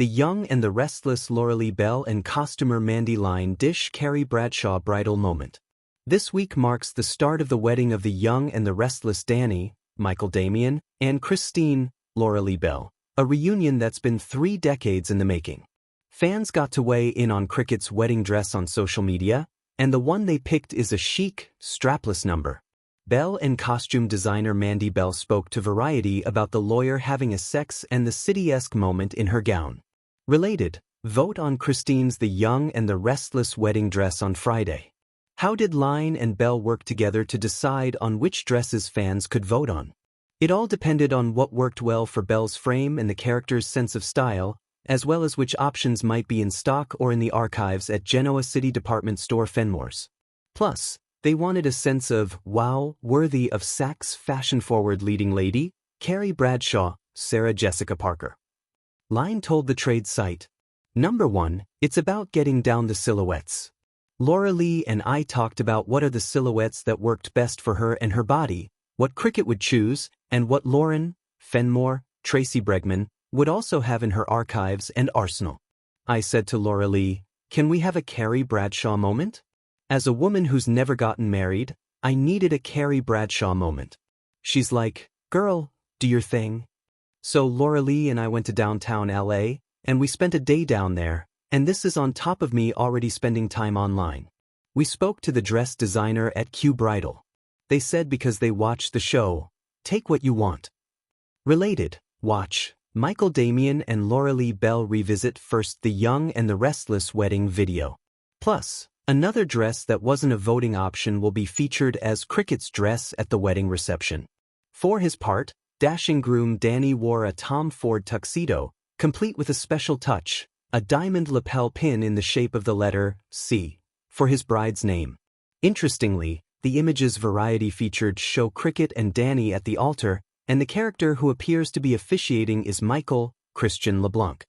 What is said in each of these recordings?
The Young and the Restless Lauralee Bell and costumer Mandi line dish Carrie Bradshaw bridal moment. This week marks the start of the wedding of the young and the restless Danny, Michael Damian, and Christine, Lauralee Bell, a reunion that's been 3 decades in the making. Fans got to weigh in on Cricket's wedding dress on social media, and the one they picked is a chic, strapless number. Bell and costume designer Mandi Bell spoke to Variety about the lawyer having a Sex and the City-esque moment in her gown. Related, vote on Christine's The Young and the Restless wedding dress on Friday. How did Line and Bell work together to decide on which dresses fans could vote on? It all depended on what worked well for Bell's frame and the character's sense of style, as well as which options might be in stock or in the archives at Genoa City Department Store Fenmore's. Plus, they wanted a sense of wow worthy of Saks fashion-forward leading lady, Carrie Bradshaw, Sarah Jessica Parker. Line told the trade site, "Number 1, it's about getting down the silhouettes. Lauralee and I talked about what are the silhouettes that worked best for her and her body, what Cricket would choose, and what Lauren, Fenmore, Tracy Bregman would also have in her archives and arsenal. I said to Lauralee, can we have a Carrie Bradshaw moment? As a woman who's never gotten married, I needed a Carrie Bradshaw moment. She's like, girl, do your thing." So Lauralee and I went to downtown LA, and we spent a day down there, and this is on top of me already spending time online. We spoke to the dress designer at Bridal. They said because they watched the show, take what you want. Related, watch Michael Damian and Lauralee Bell revisit first The Young and the Restless wedding video. Plus, another dress that wasn't a voting option will be featured as Cricket's dress at the wedding reception. For his part, dashing groom Danny wore a Tom Ford tuxedo, complete with a special touch, a diamond lapel pin in the shape of the letter C, for his bride's name. Interestingly, the images Variety featured show Cricket and Danny at the altar, and the character who appears to be officiating is Michael, Christian LeBlanc.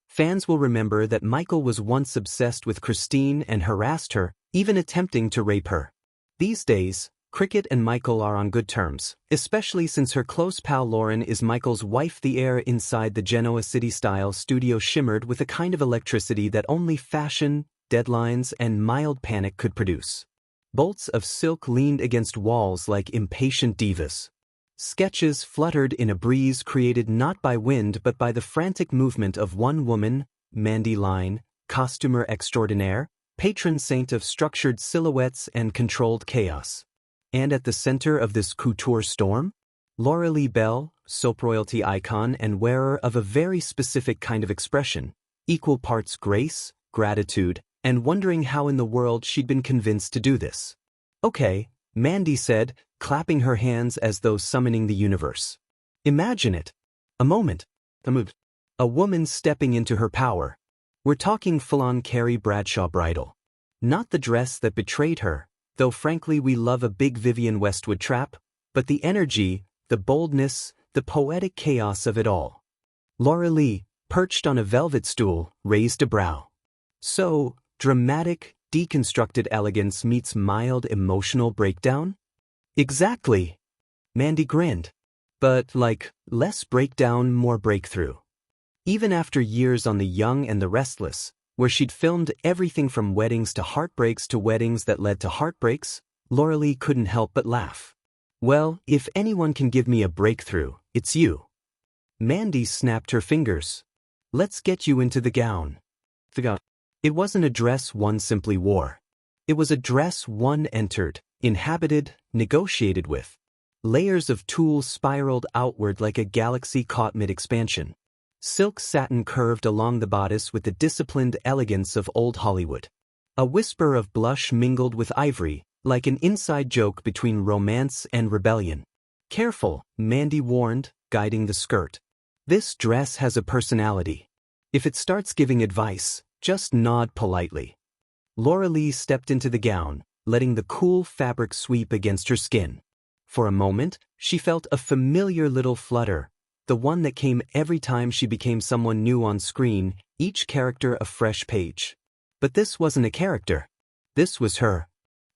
Fans will remember that Michael was once obsessed with Christine and harassed her, even attempting to rape her. These days, Cricket and Michael are on good terms, especially since her close pal Lauren is Michael's wife. The air inside the Genoa City-style studio shimmered with a kind of electricity that only fashion, deadlines, and mild panic could produce. Bolts of silk leaned against walls like impatient divas. Sketches fluttered in a breeze created not by wind but by the frantic movement of one woman, Mandi Line, costumer extraordinaire, patron saint of structured silhouettes and controlled chaos. And at the center of this couture storm? Lauralee Bell, soap royalty icon and wearer of a very specific kind of expression, equal parts grace, gratitude, and wondering how in the world she'd been convinced to do this. Okay, Mandi said, clapping her hands as though summoning the universe. Imagine it. A moment. A move. A woman stepping into her power. We're talking full-on Carrie Bradshaw bridal. Not the dress that betrayed her, though frankly we love a big Vivienne Westwood trap, but the energy, the boldness, the poetic chaos of it all. Lauralee, perched on a velvet stool, raised a brow. So, dramatic, deconstructed elegance meets mild emotional breakdown? Exactly. Mandi grinned. But like, less breakdown, more breakthrough. Even after years on The Young and the Restless, where she'd filmed everything from weddings to heartbreaks to weddings that led to heartbreaks, Lauralee couldn't help but laugh. Well, if anyone can give me a breakthrough, it's you. Mandi snapped her fingers. Let's get you into the gown. The gown. It wasn't a dress one simply wore. It was a dress one entered, inhabited, negotiated with. Layers of tulle spiraled outward like a galaxy caught mid-expansion. Silk satin curved along the bodice with the disciplined elegance of old Hollywood. A whisper of blush mingled with ivory, like an inside joke between romance and rebellion. Careful, Mandi warned, guiding the skirt. This dress has a personality. If it starts giving advice, just nod politely. Lauralee stepped into the gown, letting the cool fabric sweep against her skin. For a moment, she felt a familiar little flutter, the one that came every time she became someone new on screen, each character a fresh page. But this wasn't a character. This was her.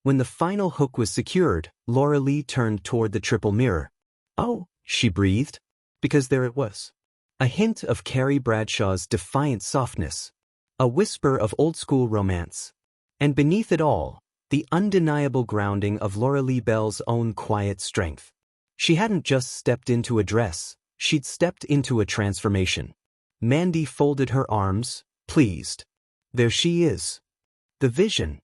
When the final hook was secured, Lauralee turned toward the triple mirror. Oh, she breathed. Because there it was. A hint of Carrie Bradshaw's defiant softness. A whisper of old-school romance. And beneath it all, the undeniable grounding of Lauralee Bell's own quiet strength. She hadn't just stepped into a dress, she'd stepped into a transformation. Mandi folded her arms, pleased. There she is. The vision.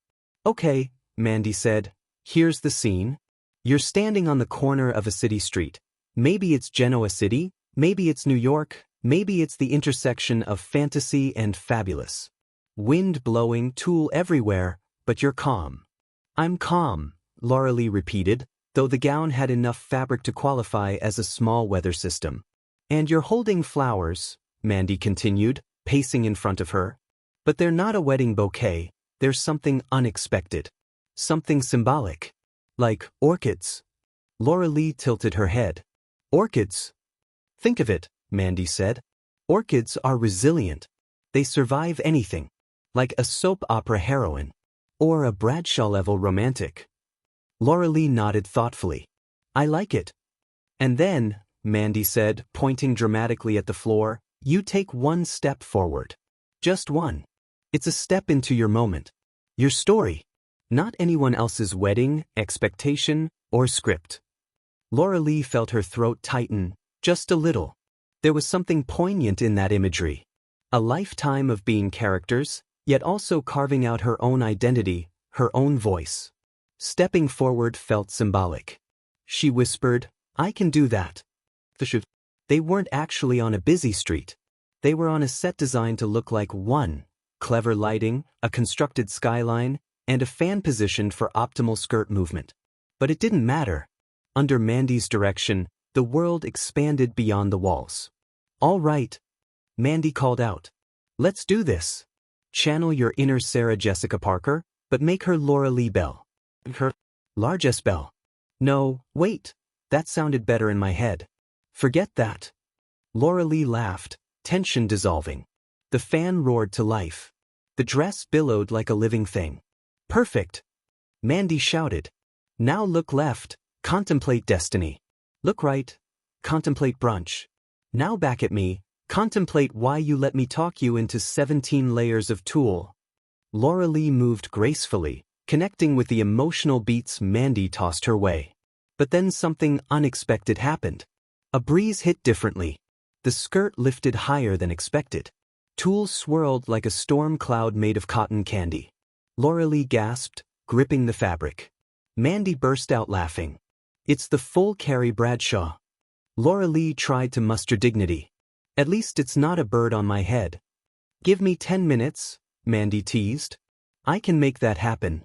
Okay, Mandi said. Here's the scene. You're standing on the corner of a city street. Maybe it's Genoa City, maybe it's New York, maybe it's the intersection of fantasy and fabulous. Wind blowing, tulle everywhere, but you're calm. I'm calm, Lauralee repeated, though the gown had enough fabric to qualify as a small weather system. And you're holding flowers, Mandi continued, pacing in front of her. But they're not a wedding bouquet, there's something unexpected. Something symbolic. Like orchids. Lauralee tilted her head. Orchids? Think of it, Mandi said. Orchids are resilient. They survive anything. Like a soap opera heroine. Or a Bradshaw-level romantic. Lauralee nodded thoughtfully. I like it. And then, Mandi said, pointing dramatically at the floor, you take one step forward. Just one. It's a step into your moment. Your story. Not anyone else's wedding, expectation, or script. Lauralee felt her throat tighten, just a little. There was something poignant in that imagery. A lifetime of being characters, yet also carving out her own identity, her own voice. Stepping forward felt symbolic. She whispered, I can do that. They weren't actually on a busy street. They were on a set designed to look like one. Clever lighting, a constructed skyline, and a fan positioned for optimal skirt movement. But it didn't matter. Under Mandi's direction, the world expanded beyond the walls. All right, Mandi called out. Let's do this. Channel your inner Sarah Jessica Parker, but make her Lauralee Bell. Her largest Bell. No, wait, that sounded better in my head. Forget that. Lauralee laughed, tension dissolving. The fan roared to life. The dress billowed like a living thing. Perfect. Mandi shouted. Now look left, contemplate destiny. Look right, contemplate brunch. Now back at me, contemplate why you let me talk you into 17 layers of tulle. Lauralee moved gracefully, connecting with the emotional beats Mandi tossed her way. But then something unexpected happened. A breeze hit differently. The skirt lifted higher than expected. Tulle swirled like a storm cloud made of cotton candy. Lauralee gasped, gripping the fabric. Mandi burst out laughing. It's the full Carrie Bradshaw. Lauralee tried to muster dignity. At least it's not a bird on my head. Give me 10 minutes, Mandi teased. I can make that happen.